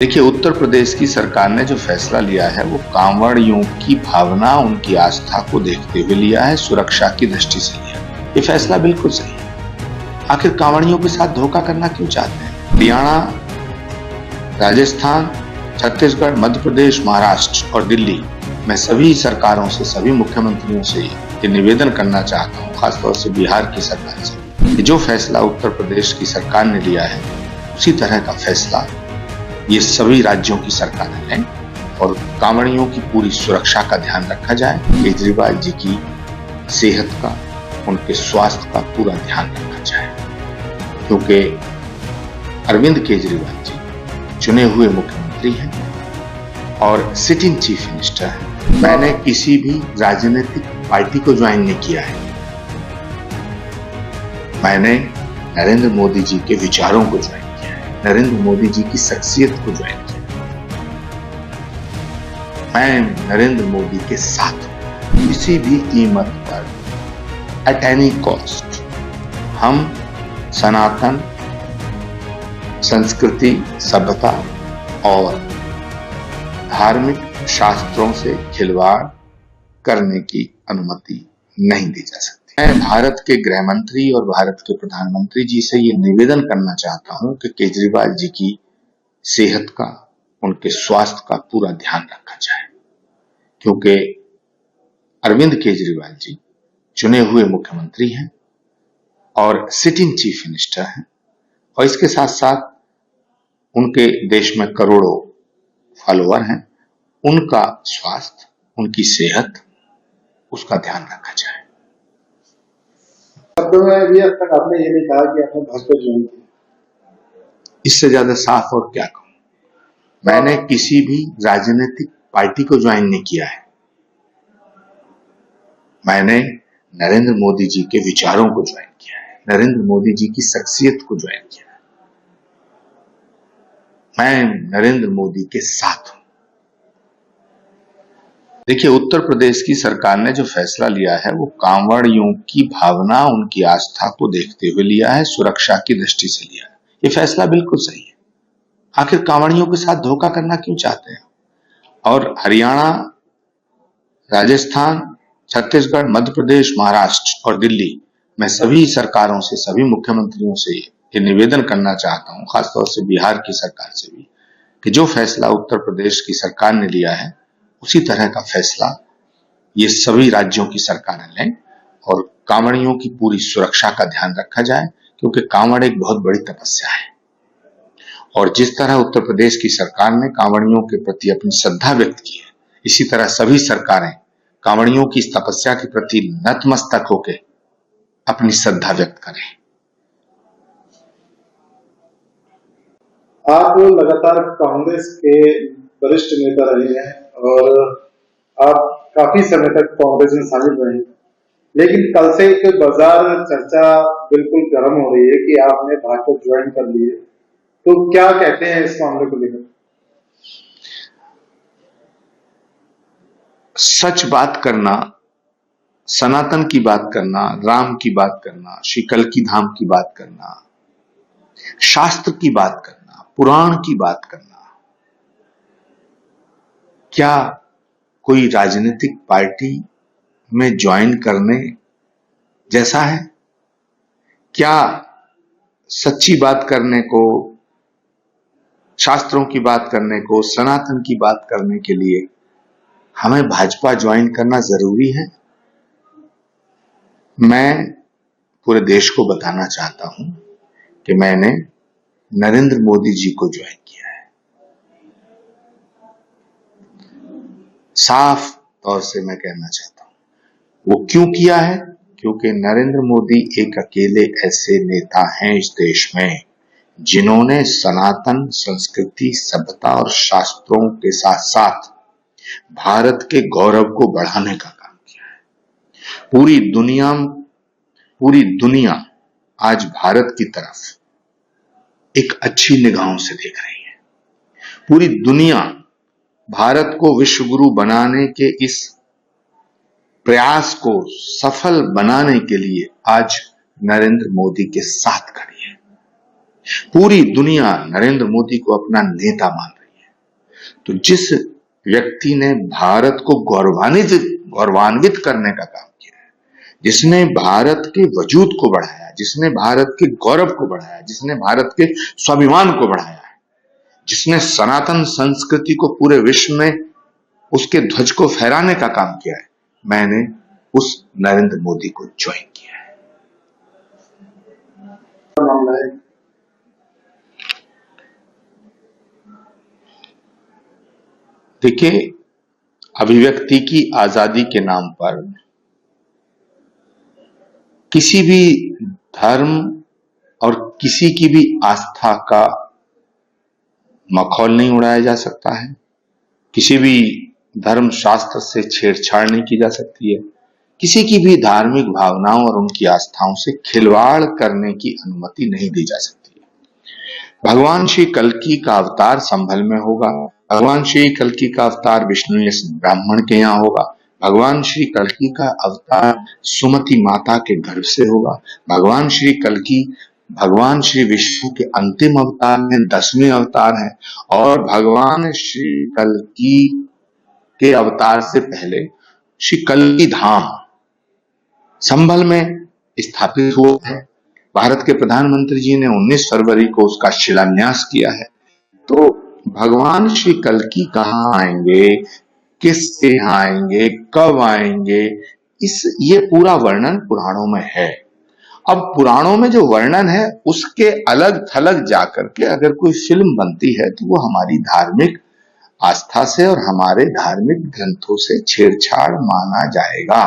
देखिए, उत्तर प्रदेश की सरकार ने जो फैसला लिया है वो कांवड़ियों की भावना, उनकी आस्था को देखते हुए लिया है, सुरक्षा की दृष्टि से लिया। ये फैसला बिल्कुल सही है। आखिर कांवड़ियों के साथ धोखा करना क्यों चाहते हैं? हरियाणा, राजस्थान, छत्तीसगढ़, मध्य प्रदेश, महाराष्ट्र और दिल्ली मैं सभी सरकारों से, सभी मुख्यमंत्रियों से ये निवेदन करना चाहता हूँ, खासतौर से बिहार की सरकार से, कि जो फैसला उत्तर प्रदेश की सरकार ने लिया है उसी तरह का फैसला ये सभी राज्यों की सरकारें लें और कांवड़ियों की पूरी सुरक्षा का ध्यान रखा जाए। केजरीवाल जी की सेहत का, उनके स्वास्थ्य का पूरा ध्यान रखा जाए, क्योंकि अरविंद केजरीवाल जी चुने हुए मुख्यमंत्री हैं और सिटिंग चीफ मिनिस्टर हैं। मैंने किसी भी राजनीतिक पार्टी को ज्वाइन नहीं किया है। मैंने नरेंद्र मोदी जी के विचारों को ज्वाइन, नरेंद्र मोदी जी की शख्सियत को ज्वाइन किया। मैं नरेंद्र मोदी के साथ हूं, किसी भी कीमत पर, एट एनी कॉस्ट। हम सनातन संस्कृति, सभ्यता और धार्मिक शास्त्रों से खिलवाड़ करने की अनुमति नहीं दी जा सकती। मैं भारत के गृह मंत्री और भारत के प्रधानमंत्री जी से ये निवेदन करना चाहता हूं कि केजरीवाल जी की सेहत का, उनके स्वास्थ्य का पूरा ध्यान रखा जाए, क्योंकि अरविंद केजरीवाल जी चुने हुए मुख्यमंत्री हैं और सिटिंग चीफ मिनिस्टर हैं और इसके साथ साथ उनके देश में करोड़ों फॉलोअर हैं। उनका स्वास्थ्य, उनकी सेहत, उसका ध्यान रखा जाए। शब्दों में भी अब तक आपने ये नहीं कहा कि आपने भाजपा ज्वाइन किया। इससे ज्यादा साफ और क्या कहूं? मैंने किसी भी राजनीतिक पार्टी को ज्वाइन नहीं किया है। मैंने नरेंद्र मोदी जी के विचारों को ज्वाइन किया है, नरेंद्र मोदी जी की शख्सियत को ज्वाइन किया है। मैं नरेंद्र मोदी के साथ हूं। देखिए, उत्तर प्रदेश की सरकार ने जो फैसला लिया है वो कांवड़ियों की भावना, उनकी आस्था को देखते हुए लिया है, सुरक्षा की दृष्टि से लिया है। ये फैसला बिल्कुल सही है। आखिर कांवड़ियों के साथ धोखा करना क्यों चाहते हैं? और हरियाणा, राजस्थान, छत्तीसगढ़, मध्य प्रदेश, महाराष्ट्र और दिल्ली मैं सभी सरकारों से, सभी मुख्यमंत्रियों से ये निवेदन करना चाहता हूं, खासतौर से बिहार की सरकार से भी, कि जो फैसला उत्तर प्रदेश की सरकार ने लिया है उसी तरह का फैसला ये सभी राज्यों की सरकारें लें और कांवड़ियों की पूरी सुरक्षा का ध्यान रखा जाए, क्योंकि कांवड़ एक बहुत बड़ी तपस्या है और जिस तरह उत्तर प्रदेश की सरकार ने कांवड़ियों के प्रति अपनी श्रद्धा व्यक्त की है, इसी तरह सभी सरकारें कांवड़ियों की इस तपस्या के प्रति नतमस्तक होकर अपनी श्रद्धा व्यक्त करें। आप लगातार कांग्रेस के वरिष्ठ नेता रहे हैं और आप काफी समय तक कांग्रेस में शामिल रहे, लेकिन कल से एक बाजार चर्चा बिल्कुल गर्म हो रही है कि आपने भाजपा ज्वाइन कर ली है, तो क्या कहते हैं इस मामले को लेकर? सच बात करना, सनातन की बात करना, राम की बात करना, श्री कल्की धाम की बात करना, शास्त्र की बात करना, पुराण की बात करना, क्या कोई राजनीतिक पार्टी में ज्वाइन करने जैसा है? क्या सच्ची बात करने को, शास्त्रों की बात करने को, सनातन की बात करने के लिए हमें भाजपा ज्वाइन करना जरूरी है? मैं पूरे देश को बताना चाहता हूं कि मैंने नरेंद्र मोदी जी को ज्वाइन किया है। साफ तौर से मैं कहना चाहता हूं वो क्यों किया है, क्योंकि नरेंद्र मोदी एक अकेले ऐसे नेता हैं इस देश में जिन्होंने सनातन संस्कृति, सभ्यता और शास्त्रों के साथ साथ भारत के गौरव को बढ़ाने का काम किया है। पूरी दुनिया आज भारत की तरफ एक अच्छी निगाहों से देख रही है। पूरी दुनिया भारत को विश्व गुरु बनाने के इस प्रयास को सफल बनाने के लिए आज नरेंद्र मोदी के साथ खड़ी है। पूरी दुनिया नरेंद्र मोदी को अपना नेता मान रही है। तो जिस व्यक्ति ने भारत को गौरवान्वित करने का काम किया है, जिसने भारत के वजूद को बढ़ाया, जिसने भारत के गौरव को बढ़ाया, जिसने भारत के स्वाभिमान को बढ़ाया है, जिसने सनातन संस्कृति को पूरे विश्व में उसके ध्वज को फहराने का काम किया है, मैंने उस नरेंद्र मोदी को ज्वाइन किया है। मामला है देखिए, अभिव्यक्ति की आजादी के नाम पर किसी भी धर्म और किसी की भी आस्था का मखौल नहीं उड़ाया जा सकता है, किसी भी धर्म शास्त्र से छेड़छाड़ नहीं की जा सकती है, किसी की भी धार्मिक भावनाओं और उनकी आस्थाओं से खिलवाड़ करने की अनुमति नहीं दी जा सकती है। भगवान श्री कल्कि का अवतार संभल में होगा, भगवान श्री कल्कि का अवतार विष्णु या ब्राह्मण के यहाँ होगा, भगवान श्री कल्कि का अवतार सुमति माता के गर्भ से होगा, भगवान श्री कल्कि भगवान श्री विष्णु के अंतिम अवतार हैं, 10वें अवतार हैं, और भगवान श्री कल्कि के अवतार से पहले श्री कल्कि धाम संभल में स्थापित हुआ है। भारत के प्रधानमंत्री जी ने 19 फरवरी को उसका शिलान्यास किया है। तो भगवान श्री कल्कि कहाँ आएंगे, किसके यहाँ आएंगे, कब आएंगे, ये पूरा वर्णन पुराणों में है। अब पुराणों में जो वर्णन है उसके अलग थलग जाकर के अगर कोई फिल्म बनती है तो वो हमारी धार्मिक आस्था से और हमारे धार्मिक ग्रंथों से छेड़छाड़ माना जाएगा।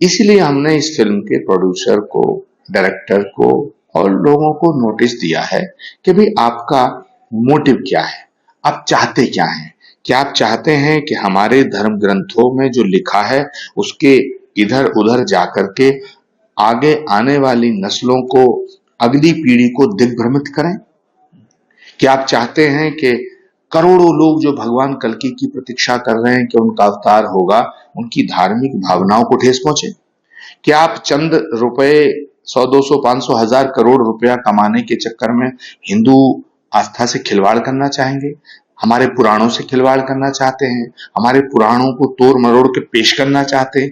इसलिए हमने इस फिल्म के प्रोड्यूसर को, डायरेक्टर को और लोगों को नोटिस दिया है कि भाई आपका मोटिव क्या है, आप चाहते क्या हैं। क्या आप चाहते हैं कि हमारे धर्म ग्रंथों में जो लिखा है उसके इधर उधर जाकर के आगे आने वाली नस्लों को, अगली पीढ़ी को दिग्भ्रमित करें? क्या आप चाहते हैं कि करोड़ों लोग जो भगवान कल्कि की प्रतीक्षा कर रहे हैं कि उनका अवतार होगा, उनकी धार्मिक भावनाओं को ठेस पहुंचे? क्या आप चंद रुपए 100, 200, 500, 1000 करोड़ रुपया कमाने के चक्कर में हिंदू आस्था से खिलवाड़ करना चाहेंगे? हमारे पुराणों से खिलवाड़ करना चाहते हैं? हमारे पुराणों को तोड़ मरोड़ के पेश करना चाहते हैं?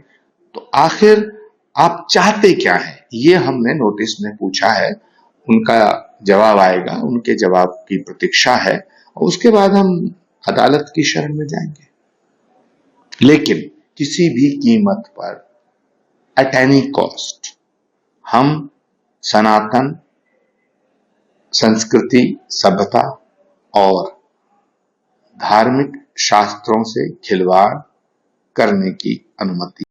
तो आखिर आप चाहते क्या हैं? ये हमने नोटिस में पूछा है। उनका जवाब आएगा, उनके जवाब की प्रतीक्षा है और उसके बाद हम अदालत की शरण में जाएंगे। लेकिन किसी भी कीमत पर, एट एनी कॉस्ट, हम सनातन संस्कृति, सभ्यता और धार्मिक शास्त्रों से खिलवाड़ करने की अनुमति